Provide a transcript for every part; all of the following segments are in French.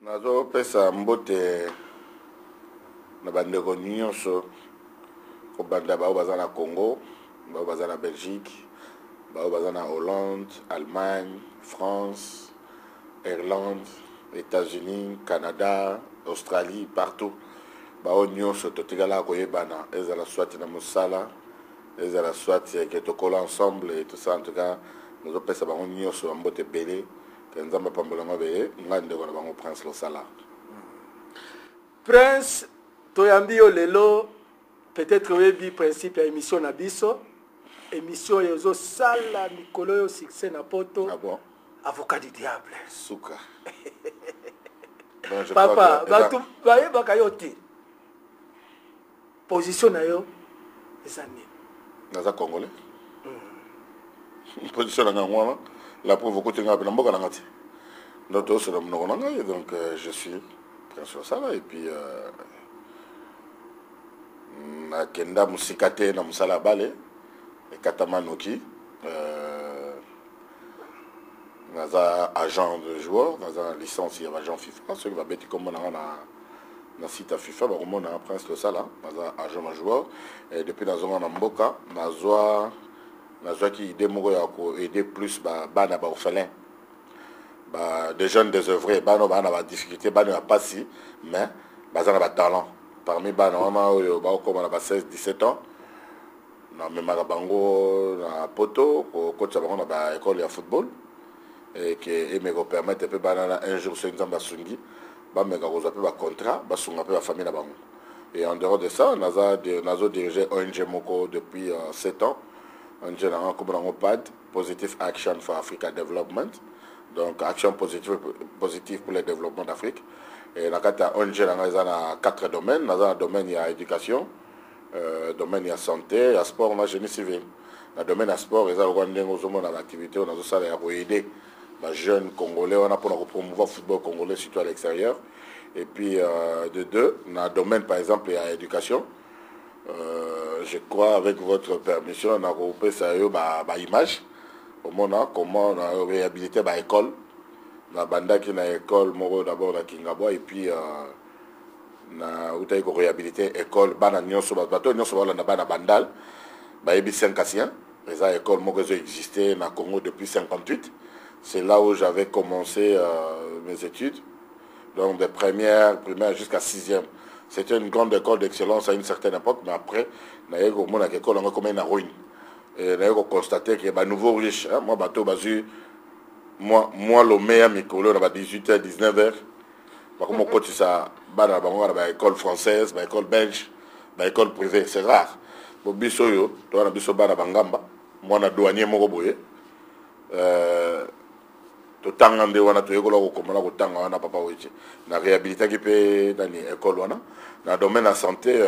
Nazo pesa mbote na bandeko nyonso ko banda bao baza na Congo, bao baza na Belgique, bao baza na Hollande, Allemagne, France, Irlande, États-Unis, Canada, Australie, partout. Bao nyonso totikala koyebana ezala soit na mosala, ezala soit que tokola ensemble et tout ça. En tout cas, nazo pesa bango nyonso mbote belé. Prince Losala. Prince, toyambio lelo, peut-être webi principe ya émission na biso, émission yozo sala mikolo yo succès na poto. Ah bon? Avocat du diable. Souka. Bon, papa, batu baye bakayote. Position na yo ezani. Naza congolais. Position na ngwana. La preuve que tu as mboka ngati. Donc je suis Prince Losala et puis na kenda musikate na musala bale et katamanoki naza agent de joueur, naza licence ya agent FIFA, ceux qui va beti comme na site FIFA ba komona Prince Losala, naza agent de joueur et depuis nazo na mboka nazo qui idée moko ya ko aider plus bana ba orphelin des jeunes désœuvrés bana ba difficulté bana pas si mais bazana ba talent parmi bana wana ba ko na ba 16 17 ans na même bango na poto ko coach bango na ba école ya football et que me permettre pe bana un jour sur nzamba sungi ba meka ko zape ba contrat ba sunga pe ba famille na bango et en dehors de ça nazo diriger ONG moko depuis 7 ans. Un jeune comme PAD, Positive Action for Africa Development, donc action positive pour le développement d'Afrique. Et dans ONG, il y a 4 domaines. Dans le domaine, il y a éducation, domaine, il y a santé, il y a sport, il y a génie civil. Dans le domaine de sport, il y a l'activité, on a aider les jeunes Congolais, on a pour promouvoir le football congolais, surtout à l'extérieur. Et puis, de deux, dans le domaine, par exemple, il y a éducation. Je crois avec votre permission on a regroupé ça image au moment comment on a réhabilité l'école na banda qui na école moro d'abord na Kingabwa et puis na utayi ko réhabiliter école bana nyonso bato nyonso bala na bana bandal ba yebi 5 anciens les écoles moko existé na Congo depuis 58. C'est là où j'avais commencé mes études, donc de primaire jusqu'à 6e. C'était une grande école d'excellence à une certaine époque, mais après, on a eu une école comme une ruine. Et on a constaté qu'il y a de nouveaux riches. Moi, le meilleur micro, on a 18h, 19h. Comme mon coach, ça, on a une école française, une école belge, une école privée. C'est rare. Pour Bissoyo, on a Bisso Bana Bangamba. Moi, on a douanier Moroboye. Totangande wana toyekola ko komala ko tanga wana papa weche na réhabiliter qui peut dans l'école wana dans le domaine de la santé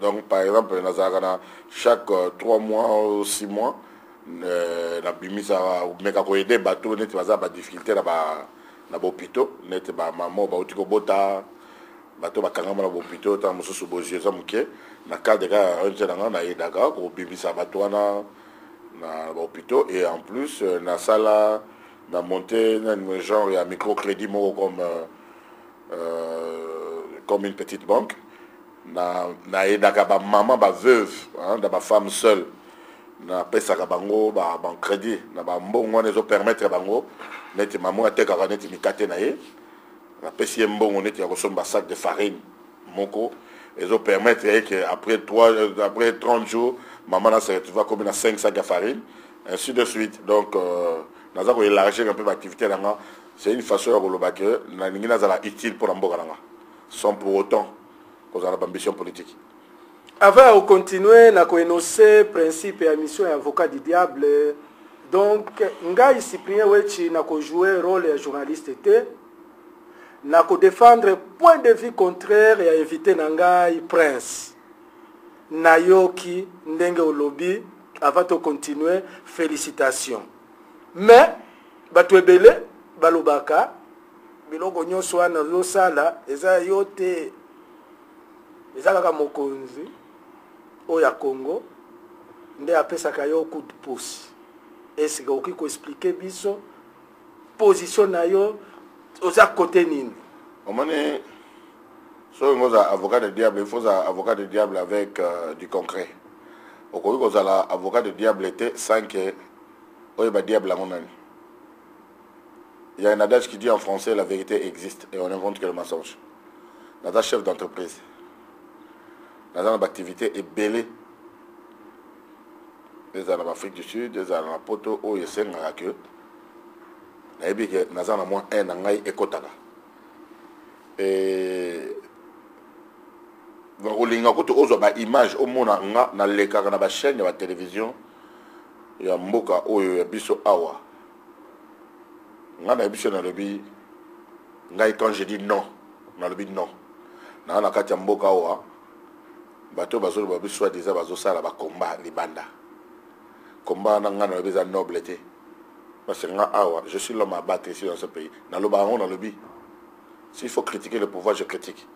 donc par exemple na chaque 3 mois ou 6 mois na bimisa meka ko aider bato net baza ba difficulté na hôpitaux net ba maman ba otiko bota bato bakangama na hôpitaux ta mususu boje za muke na cadre ka un jeune na yedaka ko bimisa bato wana na hôpitaux et en plus na sala na monté un genre à microcrédit comme une petite banque na edaka ba maman ba veuve da ba femme seule na pesa ka bango ba crédit na ba mbongo nezo permettre bango net maman ateka ka net mikate na ye na pesi mbongo net ya ko somba sac de farine moko ezo permettre que après 30 jours maman na se retrouve comme na 5 sacs de farine ainsi de suite. Donc naza ko élargir un peu l'activité là, c'est une façon de roloba que na ningi nazala utile pour mboka nanga sans pour autant qu'on a l'ambition politique. Avant de continuer na ko énoncer principe et mission et avocat du diable, donc ngai Cyprien Wechi na ko jouer rôle de journaliste était na ko défendre point de vue contraire et inviter ngai Prince Nayoki ndenge olobi. Avant de continuer, félicitations. Mais, bato ebele, balobaka, biloko nyonso wana losala, eza yote, eza kaka mokonzi, oya Congo, nde apesaka yo coup de pouce. Est-ce que oki ko expliquer biso, position na yo, Aux à côté nini. Au moment si vous êtes avocat de diable, il faut un avocat de diable avec du concret. Au cas où vous avez avocat de diable était sans que vous ayez diable à mon année. Il y a un adage qui dit en français la vérité existe et on invente que le mensonge. Dans un chef d'entreprise, dans une activité est belée. Des en Afrique du Sud, des en Poto, où il y a un que nous avons moins un an et kotaka. Et donc il y a une image au monde na leka na chaîne de la télévision ya mboka oyo ya biso awa. Ngana biso na lobi ngai quand je dis non, na lobi non. Na kati ya mboka awa bato bazolo ba biso déjà bazo sala ba combat libanda. Combat na ngana lobi za noblesse. Parce que awa, je suis l'homme à battre ici dans ce pays. Dans le baron, dans le bi. S'il faut critiquer le pouvoir, je critique.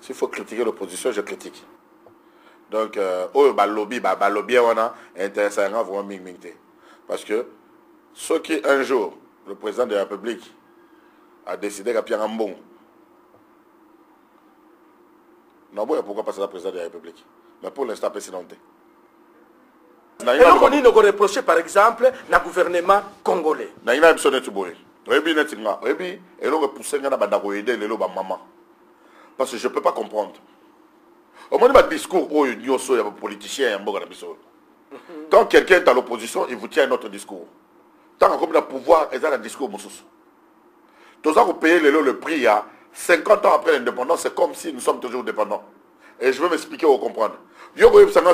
S'il faut critiquer l'opposition, je critique. Donc, lobby, on a intéressant vraiment mingmingté. Parce que ce qui un jour, le président de la République a décidé qu'à Pierre Ambon, non, pourquoi pas c'est le président de la République? Mais pour l'instant, président. Et donc on nous reproche par exemple le gouvernement congolais. Parce que je ne peux pas comprendre. Au moment du discours où il y a des politiciens, quand quelqu'un est à l'opposition, il vous tient un autre discours. Tant que le pouvoir est dans le discours, tous ceux qui payent le prix il y a 50 ans après l'indépendance, c'est comme si nous sommes toujours dépendants. Et je veux m'expliquer ou comprendre.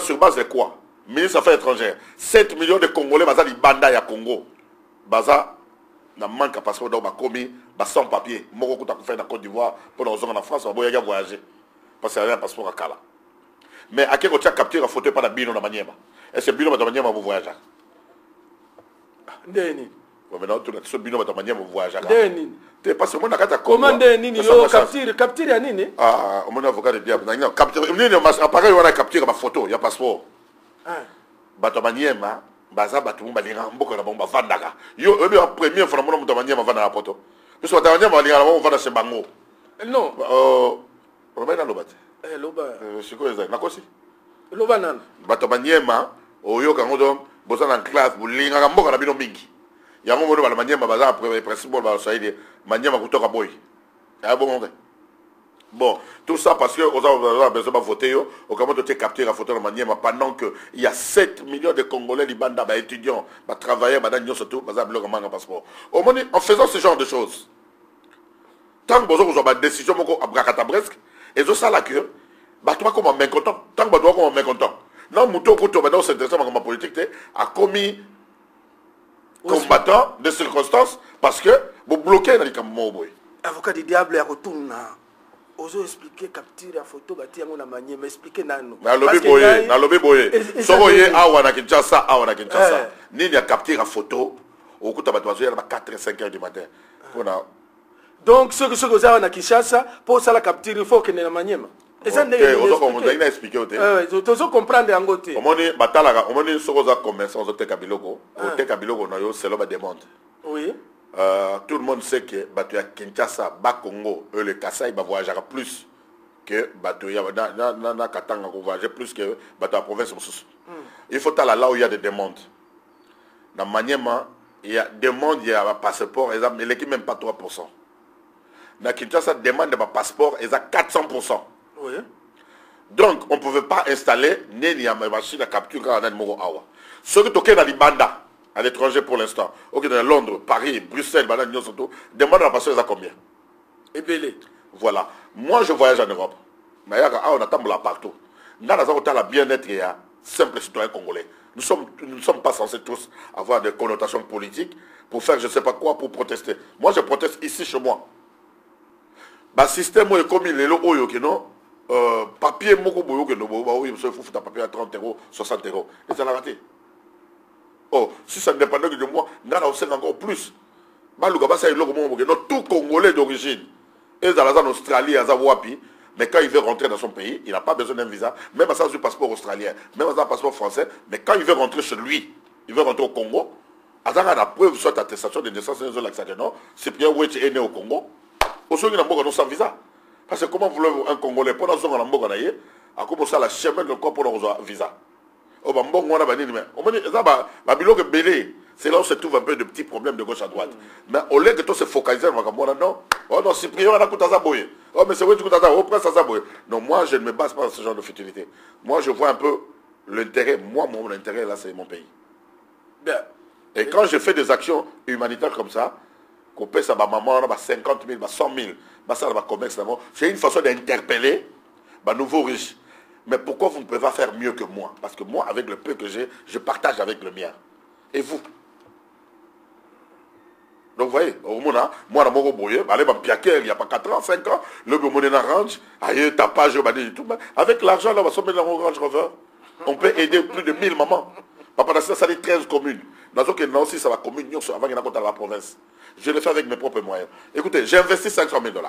Sur base de quoi? Ministre des Affaires étrangères, 7 millions de Congolais, Baza Libanda ya Congo. Baza, n'a manque à passeport dans ma commis, sans papier. Moko kuta fait dans Côte d'Ivoire, pour nous en France, on va voyager. Parce qu'il y a un passeport à Kala. Mais à quel moment tu as capté la photo par la bino dans Maniema? Est-ce que bino dans Maniema vous voyagez? Ndeni. Maintenant, tu as ce bino dans Maniema vous voyagez. Ndeni. Tu parce que moi, je comment Ndeni yo capture ya nini? Ah, on a avocat de diable. Capture, appareil, on a capturé ma photo, il y a passeport. Bato Maniema, baza bato balinga mboka na bomba vandaka. Yo ebe en premier fois na bato Maniema vanda na poto. Parce que bato Maniema balinga na bomba vanda chez bango. Non. Romain na lobate. Loba. Siko eza nakosi. Loba nan. Bato Maniema oyo kango do boza na classe bulinga mboka na bino mingi. Yango modo bala Maniema baza principal ba Saïd Maniema kutoka boy. Ya bon monde. Bon, tout ça parce que on a besoin de voter au moment de capter la photo de Maniema pendant qu'il y a 7 millions de Congolais, Libanda, étudiants, travailleurs, surtout, un passeport. En faisant ce genre de choses, tant que vous avez une décision à Bracatabresc, et ça là que, tu vas comme un mécontent, tant que tu vas comme un mécontent. Non, Mouton Kouto, maintenant c'est intéressant comme politique, a commis combattant de circonstances parce que vous bloquez dans les camps. Avocat du diable, il retourne. Ozo expliquer capture la photo bati yango na Maniema expliquer nano na lobby boye soko ye awa na Kinshasa nini ya capture la photo okuta bato bazo ya 4 5 heures du matin pona donc ce que oza na Kinshasa pour ça la capture il faut que na Maniema eza ndenge ozo comprendre ina expliquer ote ozo comprendre yango te omoni batalaka omoni soko za commerçant ozo teka biloko oteka biloko na yo selo ba demande oui. Tout le monde sait que Batoya Kinshasa, Bakongo, le Kassai va voyager plus que Batoya na Katanga va voyager plus que Batoya province. Il faut aller là où il y a des demandes. Dans Maniema, il y a des demandes, il y a un passeport, mais l'équipe même pas 3%. Dans Kinshasa, demande de passeport, ils ont 400%. Oui. Donc, on ne pouvait pas installer ni machine à capture quand on a numéro Awa. Ce qui est dans les bandas, à l'étranger pour l'instant. Ok, dans Londres, Paris, Bruxelles, demande la passion, à combien? Et belé. Voilà. Moi, je voyage en Europe. Mais on attend là partout. Dans la bien-être, il y a simple citoyen congolais. Nous ne sommes pas censés tous avoir des connotations politiques pour faire je ne sais pas quoi, pour protester. Moi, je proteste ici chez moi. Le système est comme il est là, papier, il faut foutre un papier à 30 €, 60 €. Et ça l'a raté. Oh, si ça ne dépend que de moi, on a aussi encore plus. Tout Congolais d'origine, ils sont en Australie, à Zawapi, mais quand il veut rentrer dans son pays, il n'a pas besoin d'un visa, même sans un passeport australien, même sans un passeport français, mais quand il veut rentrer chez lui, il veut rentrer au Congo, à la preuve, soit attestation de naissance, non, c'est bien où est né au Congo, Au sein de Namboka, sans visa. Parce que comment voulez-vous un Congolais pour dans Namboka naïe, à comment ça la chemin de quoi pour avoir visa. Oh, bah, bon, on a banni, mais on dit, ça, bah, bilo que belé. C'est là où se trouve un peu de petits problèmes de gauche à droite. Mais au lieu que tout se focaliser, non, oh non, Cyprien, on a coûté à boyer. Oh, mais c'est vrai, tu coûtes à reprendre ça boyer. Non, moi, je ne me base pas sur ce genre de futilité. Moi, je vois un peu l'intérêt. Moi, mon intérêt, là, c'est mon pays. Bien. Et quand je fais des actions humanitaires comme ça, qu'on paie ça, ma maman, on a 50 000, 100 000, ça, on a commerce, c'est une façon d'interpeller les nouveaux riches. Mais pourquoi vous ne pouvez pas faire mieux que moi? Parce que moi, avec le peu que j'ai, je partage avec le mien. Et vous? Donc, vous voyez, au moment moi, dans mon boyer, il n'y a pas 4 ans, 5 ans, le monnaie range, aïe, tapage, tout. Avec l'argent, là, on va se mettre dans mon range rover. On peut aider plus de 1000 mamans. Papa, ça dit 13 communes. Dans ce cas, aussi, ça va commune, avant qu'il y ait dans la province. Je le fais avec mes propres moyens. Écoutez, j'ai investi 500 000 $.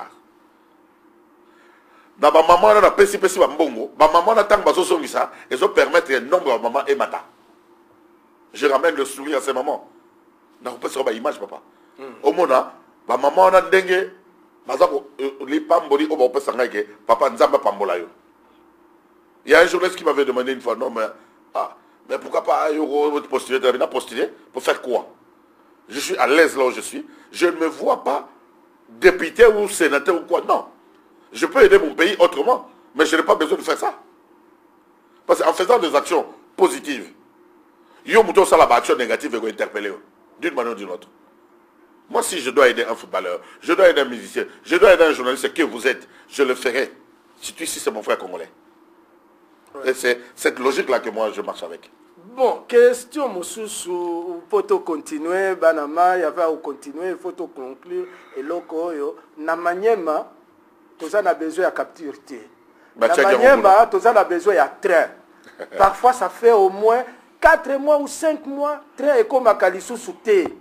Dans ma maman, on a pesi ma mbongo. Ma maman, on a tant de ça. Et ça permet un nombre de maman et mata. Je ramène le sourire à ces mamans. Dans le image, papa. Au moment ma maman on a dengue les pamboli au peut s'engager papa nzamba pambola yo. Il y a un journaliste qui m'avait demandé une fois non mais pourquoi pas postuler pour faire quoi? Je suis à l'aise là où je suis, je ne me vois pas député ou sénateur ou quoi, non. Je peux aider mon pays autrement, mais je n'ai pas besoin de faire ça. Parce qu'en faisant des actions positives, yo mouton ça la action négative et interpeller d'une manière ou d'une autre. Moi, si je dois aider un footballeur, je dois aider un musicien, je dois aider un journaliste que vous êtes, je le ferai. Surtout ici, c'est mon frère congolais. Ouais. Et c'est cette logique-là que moi, je marche avec. Bon, question, Moussoussou, il faut continuer, Banama, il y avait à continuer, il faut conclure, et l'oko, na maniema, tout ça a besoin de capture. Na maniema, tout ça a besoin de train. Parfois, ça fait au moins 4 mois ou 5 mois, train est comme à Kalissou souté.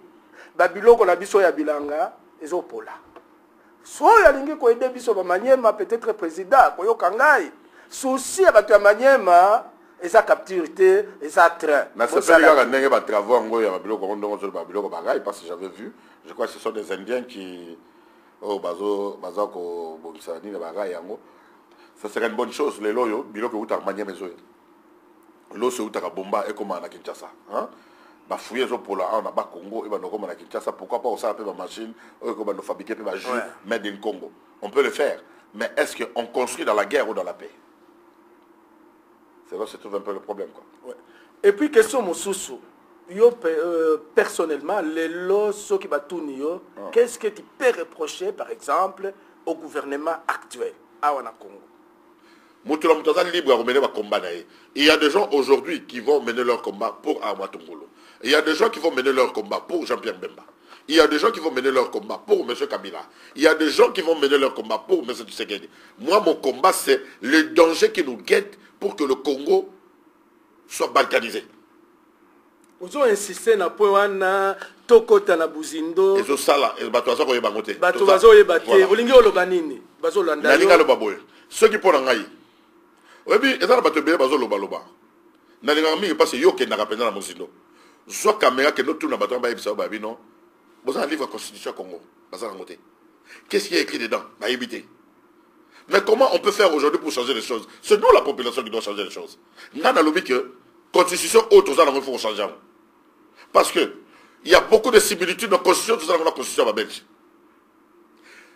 Babylone qu'on a biso ya bilanga ezopola. So ya lingi ko aider biso ba maniema peut-être président ko yo kangai. Souci ya batu ya maniema eza capturité eza train. Na c'est pas là ndenge ba travaux ngo ya Babylone ko ndongo zo Babylone ko bagai parce que j'avais vu, je crois que ce sont des Indiens qui bazo ko bomisani na bagai yango. Ça serait une bonne chose les loyo biloko uta maniema zo. Lo se uta ka bomba et comment na Kinshasa, hein? Bah fouiller pour la on a pas Congo et bah nous comme on a Kinshasa pourquoi pas on s'appelle ma machine comme nous fabriquer ma jus made in Congo on peut le faire mais est-ce que on construit dans la guerre ou dans la paix? C'est là que se trouve un peu le problème quoi. Ouais. Et puis question Moussoussou yo personnellement les lots qui va tourner qu'est-ce que tu peux reprocher par exemple au gouvernement actuel à Congo? Il y a des gens aujourd'hui qui vont mener leur combat pour Awa Tongolo. Il y a des gens qui vont mener leur combat pour Jean-Pierre Bemba. Il y a des gens qui vont mener leur combat pour M. Kabila. Il y a des gens qui vont mener leur combat pour M. Tshisekedi. Moi, mon combat, c'est le danger qui nous guette pour que le Congo soit balkanisé. Vous avez insisté na point tokota na buzindo. Et ça là, bato ko yebangote. Bato bazo yebate. Olingi olobanini. Bazo landa. Na linga lo baboy. Ceux qui pona ngai. Obi ezala bato bele bazo loba loba. Na linga mingi parce yo ke na kapenda na buzindo. Soit caméra que nous tourne bato ba yebisa ba bino. Vous avez un livre constitution Congo. Bazo ngote. Qu'est-ce qui est écrit dedans? Ba yebité. Mais comment on peut faire aujourd'hui pour changer les choses? C'est nous la population qui doit changer les choses. Nana lobi que constitution autre ça il faut changer. Parce que il y a beaucoup de similitudes dans la constitution, tout ça dans la constitution de Belgique.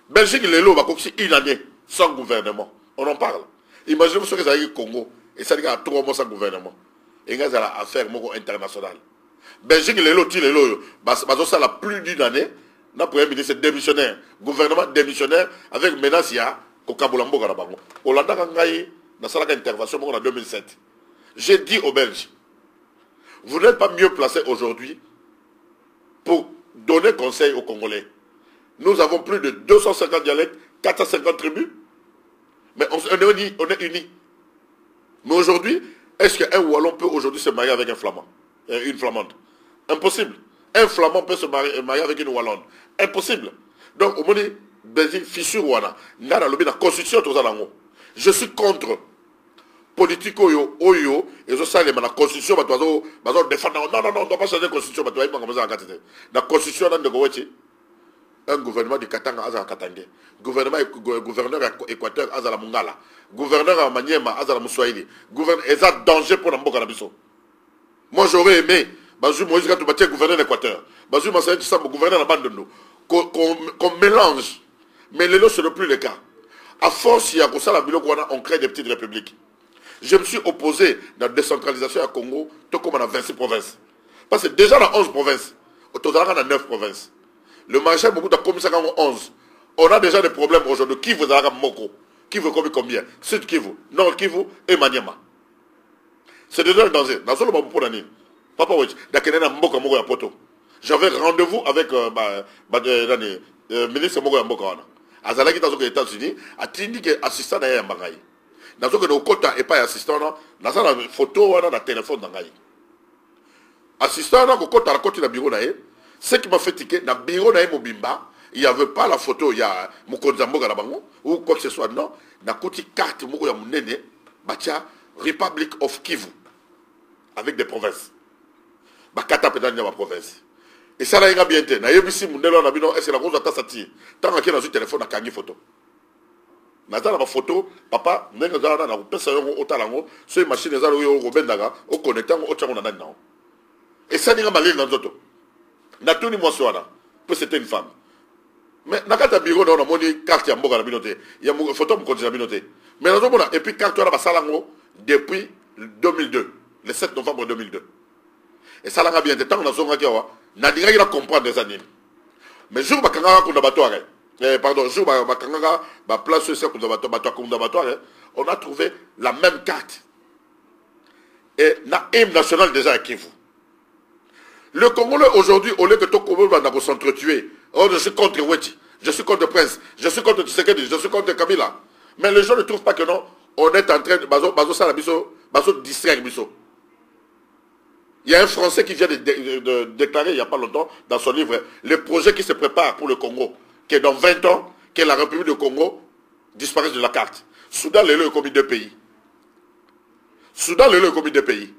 Belgique, il est là, une année sans gouvernement. On en parle. Imaginez-vous ce que ça a eu au Congo. Et ça dit qu'il y a 3 mois sans gouvernement. Et il y a une affaire internationale. Belgique, il est là, il est là. Ça a plus d'une année. Le Premier ministre est démissionnaire. Gouvernement démissionnaire avec menace, il y a Kokabulambo Garabango. Hollande a eu une intervention en 2007. J'ai dit aux Belges, vous n'êtes pas mieux placé aujourd'hui pour donner conseil aux Congolais. Nous avons plus de 250 dialectes, 450 tribus. Mais on est unis. Mais aujourd'hui, est-ce qu'un Wallon peut aujourd'hui se marier avec un Flamand, une Flamande? Impossible. Un Flamand peut se marier avec une Wallonne. Impossible. Donc, au moment Belgique, fissure Wana, n'a la constitution, tout ça là. Je suis contre politique oyo et ça les la constitution va défendre non on doit pas changer la constitution va comme ça la constitution dans de gowechi un gouvernement du Katanga azala Katangé, gouverneur Équateur azala Mungala, gouverneur Maniema azala Moussoaili, gouverneur eza danger pour Namboka Nabiso. Moi j'aurais aimé Bazou Moïse Gatoubati gouverneur d'Équateur, Bazou Massaïd Sambo gouverneur de Bandondo, qu'on mélange, mais le lot ce n'est plus le cas. À force, il y a comme ça la Bilo on crée des petites républiques. Je me suis opposé dans la décentralisation à Congo, tout comme on a 26 provinces. Parce que déjà dans 11 provinces, au total on a 9 provinces. Le maréchal Mobutu a commis ça en 11. On a déjà des problèmes aujourd'hui. Kivu Zara Moko. Kivu combien? Sud Kivu, Nord Kivu et Maniema. C'est déjà un danger. Dans le moment pour Papa Wech, Dakenena Mboka Moko ya Poto. J'avais rendez-vous avec le ministre Moko ya Mboka. Azalaki dans les États-Unis, a tindi que assistant à Mbangaï. Dans le quota et pas assistant, dans la photo, dans le téléphone d'Angaï. Assistant, dans le quota, la côté de bureau, ce qui m'a fait tiquer, dans le bureau de Mobimba, il n'y avait pas la photo, il y a Mokonzambo Galabango, ou quoi que ce soit, non. Dans la côté carte, Moko ya Mounene, Batia, Republic of Kivu, avec des provinces. Bakata peut dans ma province. Et ça, là, il y a bien été. Na yebisi mundelo na bino, est-ce que la rose a tassati? Tant qu'il y a un téléphone, na kangi photo. Na la photo, papa, nenga zara na pesa yongo otalango, so machine zara yo robendaga, o connectant o tchango na nani nao. Et ça n'est pas malin dans d'autres. Na tout ni moi soana, que c'était une femme. Mais na kata bureau na moni carte ya mboka na binote, ya photo mo konti na binote. Mais na zomona et puis carte na basalango depuis 2002, le 7 novembre 2002. Et ça l'a bien été tant na zonga kiwa. Nadinga il a comprendre des années. Mais jour bakanga kundabatoire. Pardon, jour bakanga ba place sur kundabatoire, on a trouvé la même carte. Et na hymne national déjà à Kivu. Le Congolais aujourd'hui, au lieu que tout Congolais va s'entretuer, oh je suis contre Weti, je suis contre Prince, je suis contre Tshisekedi, je suis contre Kabila. Mais les gens ne trouvent pas que non, on est en train de bazo distraire biso. Il y a un Français qui vient de déclarer il n'y a pas longtemps dans son livre le projet qui se prépare pour le Congo, qui est dans 20 ans, que la République du Congo disparaisse de la carte. Soudan, le commis de pays. Soudan, le commis de pays.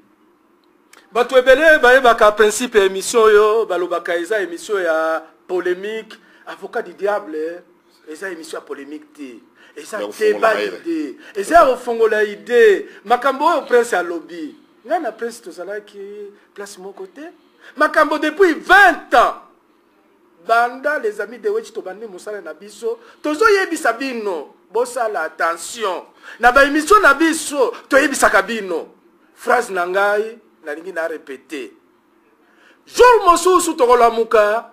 Bato ebele bayebaka principe émission yo balobaka eza émission ya polémique avocat du diable eza émission ya polémique te eza débat d'idée eza ofongola idée makambo oyo prince ya lobby ngana prince tozalaki place mon côté makambo depuis 20 ans banda les amis de Wetchi tobandi mosala na biso tozo yebisa bino bosala attention na ba émission na biso toyebisaka bino phrase na ngai nalingi na répéter jour mosusu tokolamuka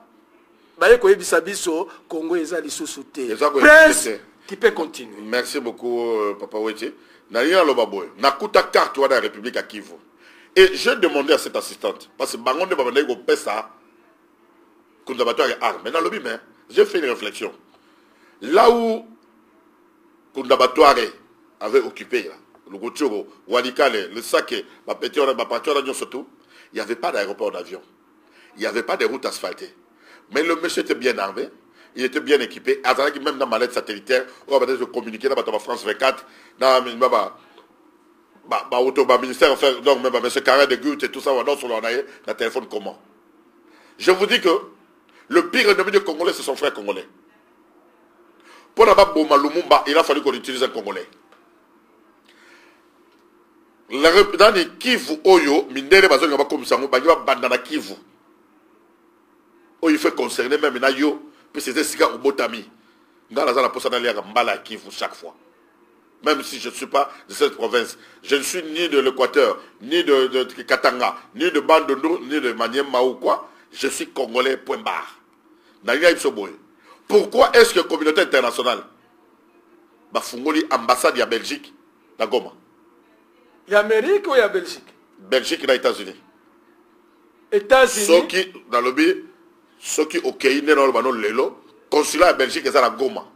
baye koyebisa biso Congo eza lisusu te prince qui peut continuer. Merci beaucoup Papa Wetchi. Nalingi na loba boy nakuta carte wa la République à Kivu. Et j'ai demandé à cette assistante, parce que Bangonde Babandé go pesa Kundabatoire et armes. Maintenant, lobby, mais j'ai fait une réflexion. Là où Kundabatoire avait occupé, là, le Goutchoro, Walikale, le Saké, il n'y avait pas d'aéroport d'avion. Il n'y avait pas de routes asphaltées. Mais le monsieur était bien armé, il était bien équipé. Même dans ma lettre satellitaire, on va communiquer dans France 24, dans ministère, donc même M. Carré de Gut et tout ça, on a sur le téléphone comment. Je vous dis que le pire ennemi des Congolais, c'est son frère congolais. Pour n'avoir Boma Lumumba, il a fallu qu'on utilise un Congolais. Dans les Kivu Oyo, Mindere Bazon Yaba comme ça, Banyo Bandana Kivu. Oh, il fait concerner même Nayo, puis c'est Sika Obotami. Dans la poste d'aller à Mbala Kivu chaque fois. Même si je ne suis pas de cette province. Je ne suis ni de l'Équateur, ni de Katanga, ni de Bandondo, ni de Maniema ou quoi. Je suis Congolais, point barre. Pourquoi est-ce que la communauté internationale va fungoli ambassade de Belgique dans Goma? Il y a Amérique ou il y a Belgique? Belgique et les États-Unis. États-Unis. Ceux qui, dans le but, ceux qui au Kéiné, dans le banon Lelo, consulat à Belgique est à Goma.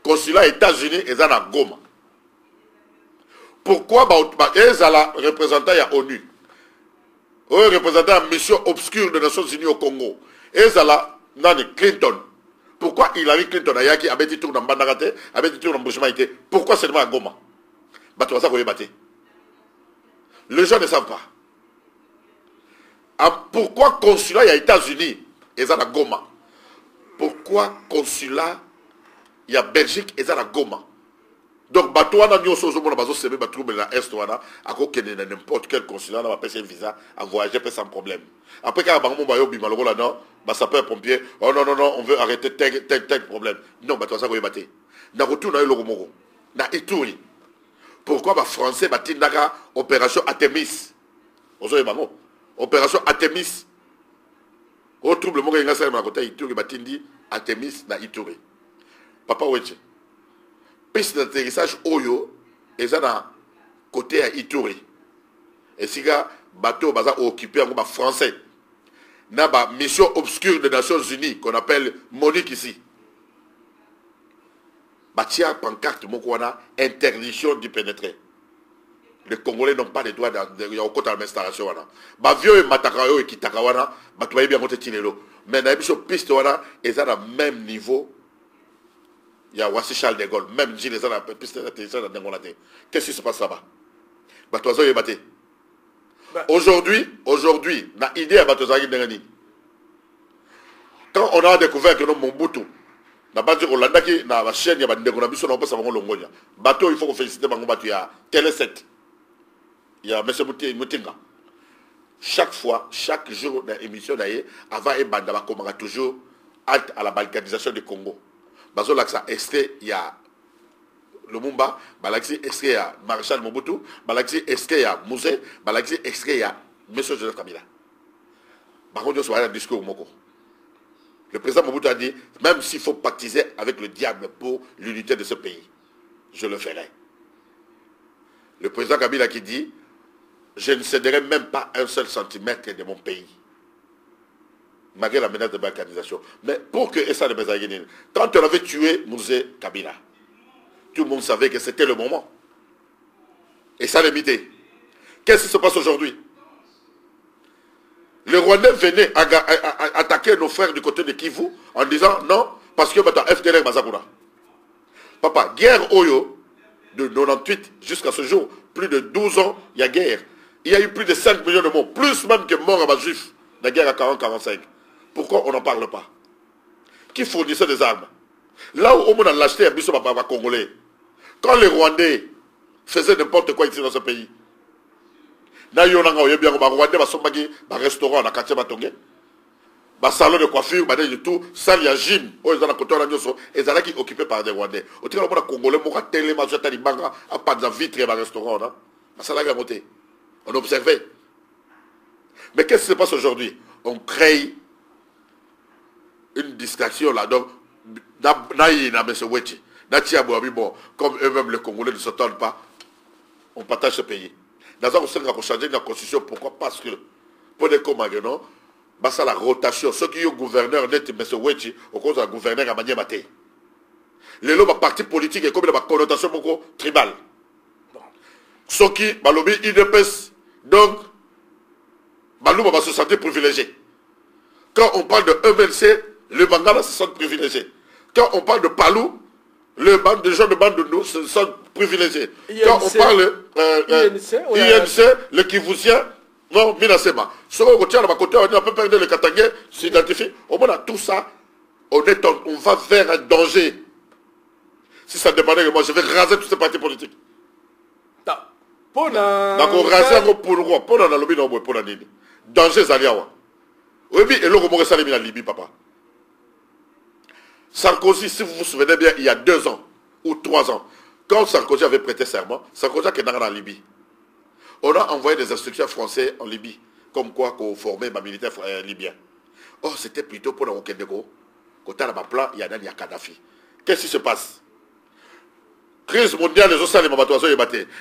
Consulat aux États-Unis est à Goma. Pourquoi ils ont représentant à l'ONU, ils représentant la mission obscure des Nations Unies au Congo, ils ont Clinton. Pourquoi Hillary Clinton a dit avait dit tout dans Bandarate, avait dit tout dans Bouchemaïté? Pourquoi seulement à Goma? Les gens ne savent pas. Pourquoi consulat aux États-Unis ils ont à Goma? pourquoi consulat il y a Belgique et ça la Goma. Donc bateau wana nyoso zo mona bazo sebe batrouble na est wana akokende na n'importe quel consulat na ba pese visa à voyager sans problème. Après quand bango ba yo bima lokola non, ba sapeur pompier, oh non non non, on veut arrêter tel problème. Non, bateau ça ko yebate. Na retour na yo lokomoko. Na Ituri. Pourquoi ba français batindaka opération Artemis. Ozo yebango. Opération Artemis. Au trouble moko nga sala na côté Ituri batindi Artemis na Ituri. Papa weche. Piste d'atterrissage Oyo, et ça dans côté à Ituri. Et si gars, bateau baza occupé en français. N'a pas mission obscure des Nations Unies qu'on appelle Monique ici. Batia pancarte mokwana interdiction d'y pénétrer. Les Congolais n'ont pas les droits de l'installation. Ba vieux et matakayo et kitakawana, batouaye bien monter tinelo. Mais na mission piste wana, et ça dans même niveau. Il y a Wassi Charles de Gaulle, même si les gens ont piste d'atterrissage dans Ngolate. Qu'est-ce qui se passe là-bas? Batozo est battu. Aujourd'hui, na idée à Batozo Ndengani. Quand on a découvert que nous Mobutu, n'a pas dit Hollanda qui na la chaîne, il y a des Ndengona on peut savoir Longonia. Bateau, il faut qu'on félicite Bango Batu, il y a Télé 7. Il y a M. Moutinga. Chaque fois, chaque jour dans l'émission d'ailleurs, avant et Bandaba Komanga toujours halte à la balkanisation du Congo. Bazo laksa extrait il y a Lumumba, balaxi extrait il y a Maréchal Mobutu, balaxi extrait il y a Mouzé, balaxi extrait il y a M. Joseph Kabila. Par contre, il y a un discours Moko. Le président Mobutu a dit, même s'il faut pactiser avec le diable pour l'unité de ce pays, je le ferai. Le président Kabila qui dit, je ne céderai même pas un seul centimètre de mon pays. Malgré la menace de balkanisation. Mais pour que Essa de Bezaguinine, quand on avait tué Mouzé Kabila, tout le monde savait que c'était le moment. Et ça l'imité. Qu'est-ce qui se passe aujourd'hui? Les Rwandais venaient attaquer nos frères du côté de Kivu en disant non, parce que FDLR Bazakura. Papa, guerre Oyo, de 98 jusqu'à ce jour, plus de 12 ans, il y a guerre. Il y a eu plus de 5 millions de morts, plus même que morts à Juifs, la guerre à 40-45. Pourquoi on n'en parle pas? Qui fournissait des armes? Là où on a l'acheté un biso papa congolais, quand les Rwandais faisaient n'importe quoi ici dans ce pays, na yonanga oyebi yango ba Rwandais ba sombaki ba restaurant na quartier Batonge, ba salon de coiffure, ba de tout, salle ya gym, o ezana côté na nyoso, ezalaki occupé par des Rwandais. Au tika le congolais moka télé ma jeta libanga a pas de vitre ba restaurant na. Ça l'a monté. On observait. Mais qu'est-ce qui se passe aujourd'hui? On crée une distraction là. Donc, comme eux-mêmes les Congolais ne s'entendent pas, on partage ce pays. Dans un sens, on changer la constitution. Pourquoi? Parce que, pour les Comagénons, c'est la rotation. Ceux qui ont gouverneur, M. Wechi, au cause de gouverneur à Manier Maté. Les lots, parti politique et comme il y a une connotation beaucoup tribale. Ceux qui, Balobi, IDPS, donc, Balou va se sentir privilégié. Quand on parle de MLC, les Bangala se sentent privilégiés. Quand on parle de Palou, les gens de bande de nous se sentent privilégiés. Quand on parle INC, le Kivousien, non, Minasema. Si on retient à côté, on peut perdre le Katangé, s'identifie. Au moins, tout ça, on va vers un danger. Si ça dépendait de moi, je vais raser tous ces partis politiques. D'accord, raser pour le roi, pour la lobby, non, pour la Nini. Danger, Zaliawa. Oui, et l'autre, on va en Libye, papa. Sarkozy, si vous vous souvenez bien, il y a 2 ans ou 3 ans, quand Sarkozy avait prêté serment, Sarkozy était dans la Libye. On a envoyé des instructions français en Libye, comme quoi qu'on formait les militaires libyens. Oh, c'était plutôt pour le Okendeko. Quand on a un plan, il y a Kadhafi. Qu'est-ce qui se passe? Crise mondiale, les Ossalema,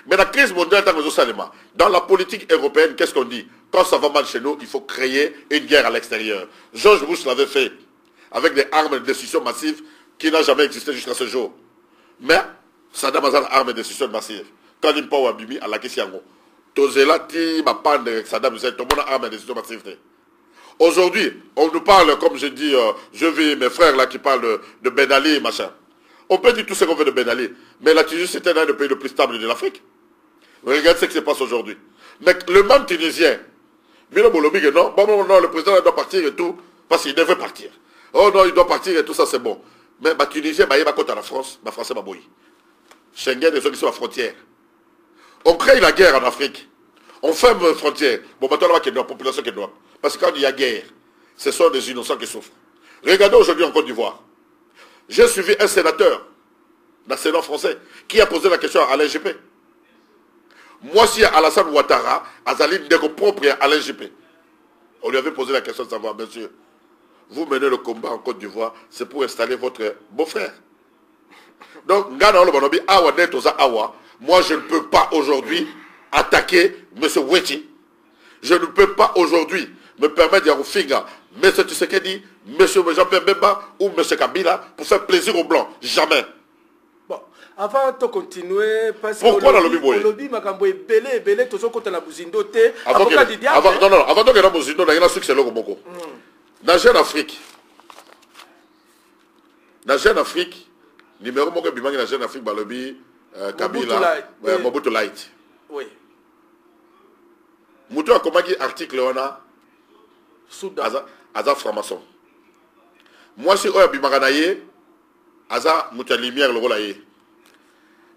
mais la crise mondiale, dans la politique européenne, qu'est-ce qu'on dit? Quand ça va mal chez nous, il faut créer une guerre à l'extérieur. George Bush l'avait fait avec des armes de destruction massive qui n'a jamais existé jusqu'à ce jour. Mais Saddam a une arme de destruction massive. Quand il parle Bibi à la question, Tozela ti ma pan de Saddam Hussein, tout le monde a une arme de destruction massive. Aujourd'hui, on nous parle, comme je dis, je vis mes frères là qui parlent de Ben Ali, machin. On peut dire tout ce qu'on veut de Ben Ali, mais la Tunisie c'est un des pays les plus stables de l'Afrique. Regarde ce qui se passe aujourd'hui. Mais le monde tunisien, non, le président doit partir et tout, parce qu'il devrait partir. Oh non, il doit partir et tout ça, c'est bon. Mais les Tunisiens, ils vont contre la France, les Français, ils vont Schengen, les autres qui sont à la frontière. On crée la guerre en Afrique. On ferme les frontières. Bon, maintenant, il y a la population qui doit. Parce que quand il y a guerre, ce sont des innocents qui souffrent. Regardez aujourd'hui en Côte d'Ivoire. J'ai suivi un sénateur, d'un Sénat français, qui a posé la question à l'IGP. Moi, si Alassane Ouattara, Azali Ndeko propre à l'IGP. On lui avait posé la question de savoir, monsieur, vous menez le combat en Côte d'Ivoire, c'est pour installer votre beau-frère. Donc, moi, je ne peux pas aujourd'hui attaquer M. Wechi. Je ne peux pas aujourd'hui me permettre de Finga, M. Tshisekedi, M. Jean-Pierre Bemba ou M. Kabila pour faire plaisir aux Blancs. Jamais. Bon, avant de continuer, parce que pourquoi dans le lobby lobby makambo ebele ebele tozo kota na buzindo te avant que na buzindo na succès c'est loko moko. Dans Jeune Afrique. Dans Jeune Afrique, numéro moko bimangi na Jeune Afrique ba lobby Kabila, Mobutu Light. Oui. Mutu akomaki article wana Soudan. Aza franc-maçon. Moi si oya bimaka na ye aza mutu lumière lokola ye.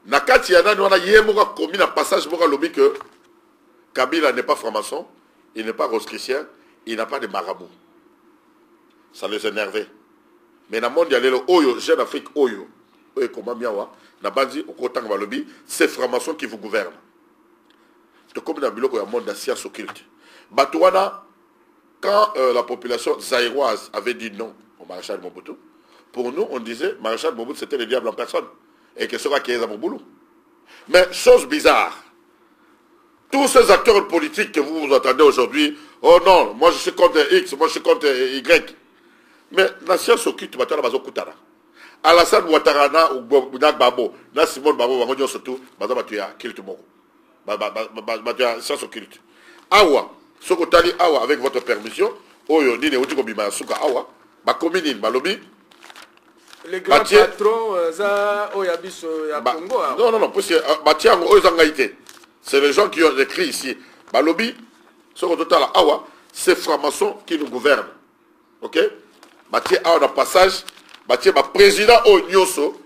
Na kati ya nani wana ye moko komi na passage moko lobi que Kabila n'est pas franc-maçon, il n'est pas rosicrucien, il n'a pas de marabout. Ça les énervait. Mais dans le monde, il y a les Oyo, Jeune Afrique Oyo. Oyo comment bien wa na bandi okotanga ba lobi, c'est franc-maçon qui vous gouverne. C'est comme dans le monde de la science occulte. Batouana, quand la population zaïroise avait dit non au maréchal Mobutu, pour nous, on disait maréchal Mobutu c'était le diable en personne. Et que ce soit qui est à mon boulot. Mais chose bizarre, tous ces acteurs politiques que vous entendez aujourd'hui, oh non, moi je suis contre X, moi je suis contre Y. Mais la science occulte, tu vas te la Alassane Ouattara ou Babo, na Simone Babo, va surtout, tu as kill tout le monde. Tu as science occulte. Awa, ce que tu as dit Awa avec votre permission, Oyo, Nine, Outi Kobima, Souka Awa, ma commune, ma lobby. Les grands patrons, Congo. Non, c'est les gens qui ont écrit ici. Balobi, ce que total Awa, c'est franc-maçon qui nous gouverne. Ok? Batie Awa dans passage, Batie président au Nyoso,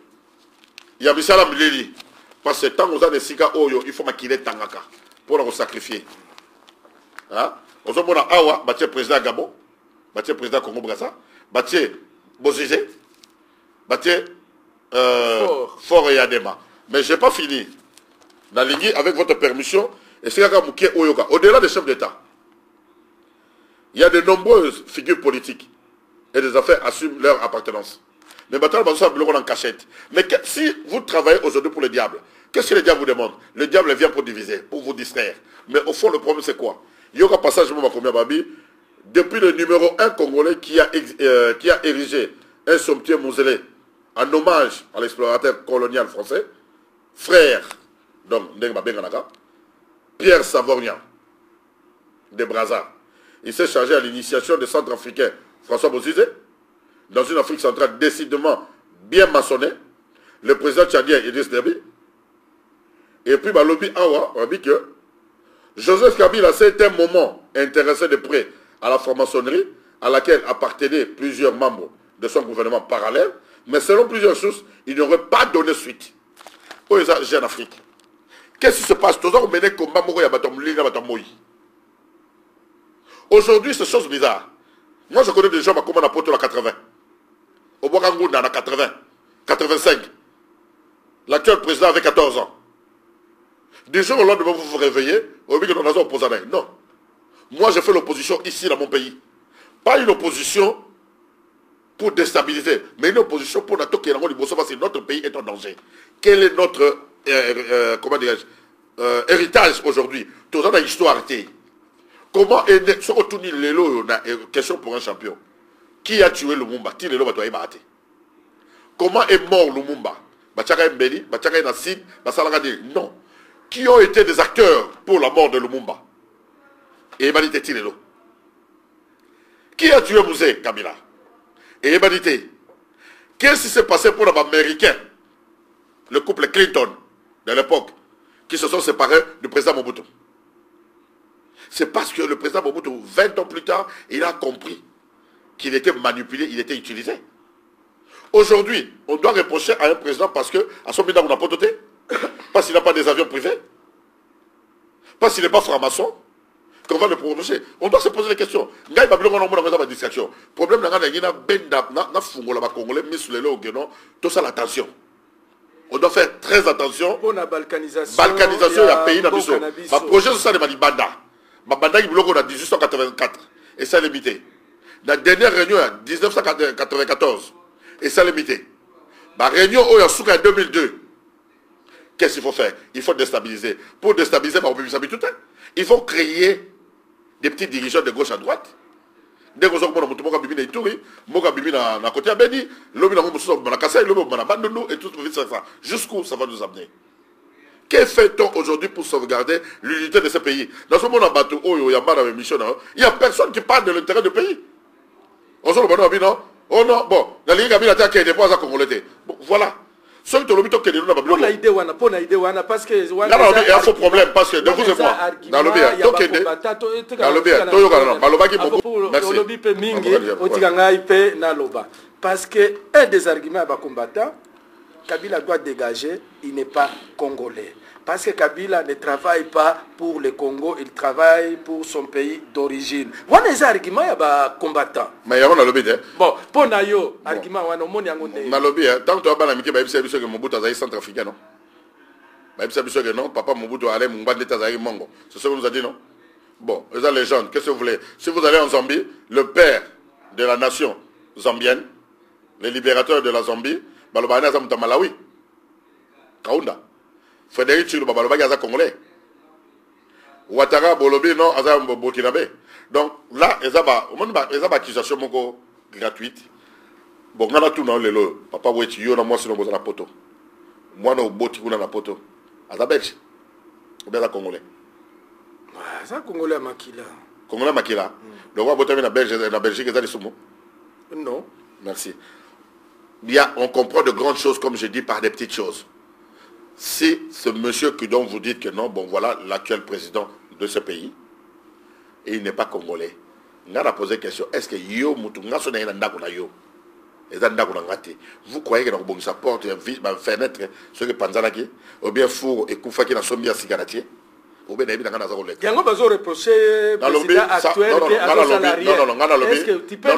il y a Michel Amileli. Parce que tant que vous avez des Sika Oyo, il faut maquiller Tangaka pour nous sacrifier. Hein? On se dit Awa, Batie président Gabon, Batie président Congo Brazza, Batie Bozizé. Baté Fort et Adema. Mais je n'ai pas fini. Dans l'Igui, avec votre permission, et c'est au-delà des chefs d'État, il y a de nombreuses figures politiques et des affaires assument leur appartenance. Mais maintenant, on en cachette. Mais si vous travaillez aujourd'hui pour le diable, qu'est-ce que le diable vous demande? Le diable vient pour diviser, pour vous distraire. Mais au fond, le problème, c'est quoi? Il y a un passage, depuis le numéro 1 congolais qui a érigé un somptueux mausolée en hommage à l'explorateur colonial français, frère, donc Pierre Savorgnan de Brazza. Il s'est chargé à l'initiation des Centrafricains François Bozizé, dans une Afrique centrale décidément bien maçonnée, le président tchadien Idriss Déby, et puis Balobi Awa, on a dit que Joseph Kabila s'est un moment intéressé de près à la franc-maçonnerie, à laquelle appartenaient plusieurs membres de son gouvernement parallèle, mais selon plusieurs sources, il n'aurait pas donné suite. Où est Jeune Afrique? Qu'est-ce qui se passe? Aujourd'hui, c'est chose bizarre. Moi, je connais des gens comme on a porté la 80. Au Bogangou, on a 80, 85. L'actuel président avait 14 ans. Des jours au lendemain, vous vous réveillez, au milieu de nos opposants. Non. Moi, je fais l'opposition ici, dans mon pays. Pas une opposition pour déstabiliser, mais une opposition pour notre pays est en danger. Quel est notre héritage aujourd'hui? Tout ça dans l'histoire. Comment est ce retour question pour un champion? Qui a tué Lumumba? Qui est comment est mort Lumumba? Non. Qui ont été des acteurs pour la mort de Lumumba? Et qui a tué Mouzé Kabila? Et humanité. Qu'est-ce qui s'est passé pour les Américains, le couple Clinton de l'époque, qui se sont séparés du président Mobutu? C'est parce que le président Mobutu, 20 ans plus tard, il a compris qu'il était manipulé, il était utilisé. Aujourd'hui, on doit reprocher à un président parce que, à son moment, on n'a pas doté, parce qu'il n'a pas des avions privés, parce qu'il n'est pas franc-maçon, qu'on va le prononcer. On doit se poser des questions. Il y a une distraction. Le problème, c'est qu'il y a un Congolais mis sur les lots, tout ça, l'attention. On doit faire très attention. Pour la balkanisation. Balkanisation, il y a un pays dans le projet social de Malibanda. Malibanda, il y a 1884. Et ça, limité. La dernière réunion, en 1994. Et ça, limité. La réunion, il y a en 2002. Qu'est-ce qu'il faut faire? Il faut déstabiliser. Pour déstabiliser, il faut créer des petits dirigeants de gauche à droite. Dès qu'on a un bibi na Ituri, moka bibi na côté à Beni, l'homme na mousson na Kassai, l'homme na Bandounou et tout ça. Jusqu'où ça va nous amener? Que fait-on aujourd'hui pour sauvegarder l'unité de ce pays? Dans ce monde en bateau, il n'y a personne qui parle de l'intérêt du pays. On se le non? Oh non, bon, la Ligue a mis la terre qui est des poids à Congolais. Voilà. Ceux qui ont l'habitude que les gens n'ont pas pour la idée, parce que il y a un faux problème, parce que de vous et moi, dans le bien, dans le bien, merci. Parce que un des arguments à combattant, Kabila doit dégager, il n'est pas congolais. Parce que Kabila ne travaille pas pour le Congo, il travaille pour son pays d'origine. Voilà les arguments à combattant. Mais il y a un lobby. Bon, pour Nayo, argument, on a un lobby. Tant que tu as un amitié, tu sais que Mobutu a centrafricain, non? Tu sais que non, papa Mobutu allait Moumbande d'État Mongo. C'est ce que nous a dit, non? Bon, les légendes, qu'est-ce que vous voulez? Si vous allez en Zambie, le père de la nation zambienne, le libérateur de la Zambie, Balobana Zamuta Malawi, Kaunda. Frédéric Chilou, Babaloba, Gaza Congolais. Ouattara, Bolobi, non, Aza Burkinabé. Donc là, ils ont accusation gratuite. Bon, on a tout dans le lot. Papa, oui, yo, moi, sinon, vous avez la poto. Moi, non, boti, vous avez la poto. Aza Belge. Ou bien, Congolais. Ça, Congolais Makila. Congolais Makila. Donc, on va voter la Belgique, ils ont des soumons. Non. Merci. Bien, on comprend de grandes choses, comme je dis, par des petites choses. Si ce monsieur dont vous dites que non, bon voilà l'actuel président de ce pays, et il n'est pas congolais, on a posé la question, est-ce que yo mutunga sona ina ndako na yo? Eza ndako na ngate. Vous croyez que dans sa porte, une fenêtre, ce que panzanaki, ou bien four et koufa qui na sombi à cigaratier, ou bien naïbi na ngana zako lek. Yango bazo reprocher président actuel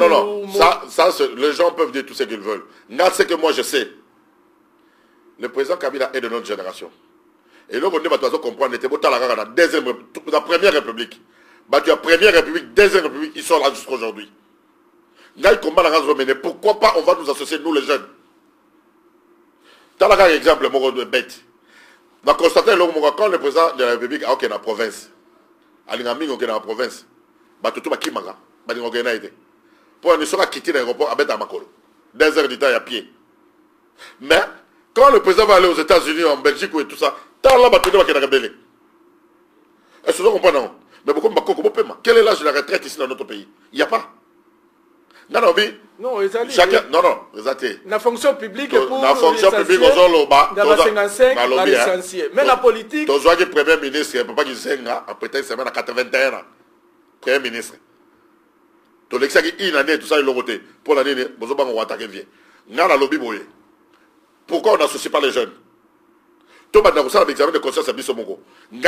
non, ça les gens peuvent dire tout ce qu'ils veulent. Nga ce que moi je sais. Le président Kabila est de notre génération. Et là, on doit comprendre, la première république. La première république, deuxième république, ils sont là jusqu'à aujourd'hui. Pourquoi pas on va nous associer, nous les jeunes? Dans un exemple, bête. On a constaté quand le président de la république a dans la province. Il a dans la province. Pour ne pas quitter l'aéroport, à Makolo. 2 heures du temps, il y a pied. Mais, quand le président va aller aux États-Unis, en Belgique et tout ça, tant là, il va être rebelle. Est-ce que vous comprenez? Mais quel est l'âge de la retraite ici dans notre pays? Il n'y a pas. Non, chacun, non, la fonction publique pour la fonction publique aux dans 55, mais la politique. Tu as le premier ministre, il ne peut pas dire peut-être c'est à 81 ans. Premier ministre. Tu as une année, tout ça, il l'a voté. Pour l'année, vous avez attaqué vieux. Nous avons lobby. Pourquoi on n'associe pas les jeunes? Tout le monde a l'examen de conscience à Bissomoko. Il y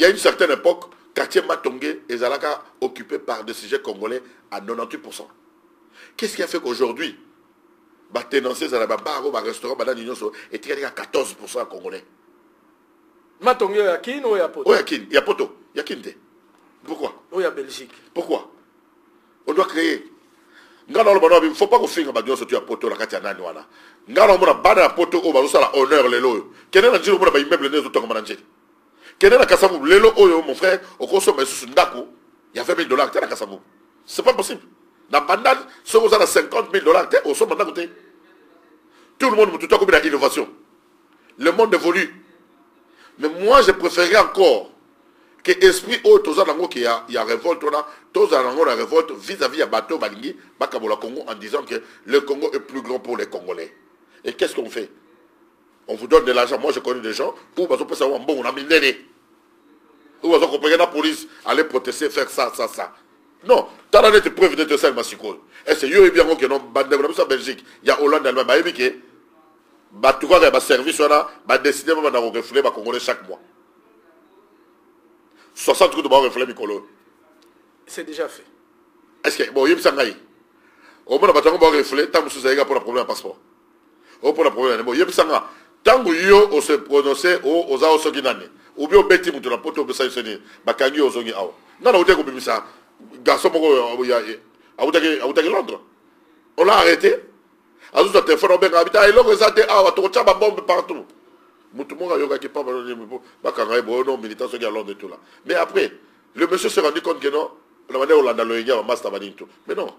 a une certaine époque, quartier Matongé et Zalaka occupés par des sujets congolais à 98%. Qu'est-ce qui a fait qu'aujourd'hui, Ténancé, Zalaba, restaurant, et il y a 14% congolais? Matongé, il y a qui ou il y a Poto? Il y a Poto. Il y a Kinte. Pourquoi? Il y a Belgique. Pourquoi? On doit créer. Il ne faut pas qu'on finisse à Poto la Katia Naniwana. Il faut que Poto au honneur les lois. Quel est le jour où on a immeuble les autres comme quel est la Kassamou? Les lois, mon frère, au consomme sous Ndako, il y a 20 000 $. Quel est la Kassamou? C'est pas possible. Dans Bandal, si on a 50 000 $, au sommet d'un côté. Tout le monde, tout à coup, il y a l'innovation. Le monde évolue. Mais moi, je préférerais encore que l'esprit qui y a révolte, la révolte vis-à-vis de Bateau Balingi, Bakabola Congo, en disant que le Congo est plus grand pour les Congolais. Et qu'est-ce qu'on fait? On vous donne de l'argent. Moi, je connais des gens où on peut savoir, bon, on a mis l'année. Où on comprend la police aller protester, faire ça. Non, tu as des preuves de ça, et c'est eux bien que non, en Belgique, il y a Hollande, Allemagne, il y a tout le service, on a décidé de refléter les Congolais chaque mois. 60 coups de bord refléter les Congolais. C'est déjà fait. Est-ce que, bon, il y a un peu au moins, on va refléter, tant que vous avez pour le problème de passeport. Pour le problème, bon, il y a un peu tant que vous se prononcez aux Aosoginane, ou bien au Betty Moutoula, pour tout ça, c'est Bakangi aux Zogi Ao. Non, non, vous avez ça. Garçon, il y a Londres. On l'a arrêté. A tout téléphone, on a habité. Il a resté à la bombe partout. Mais après, le monsieur s'est rendu compte que non, la manière où mais non.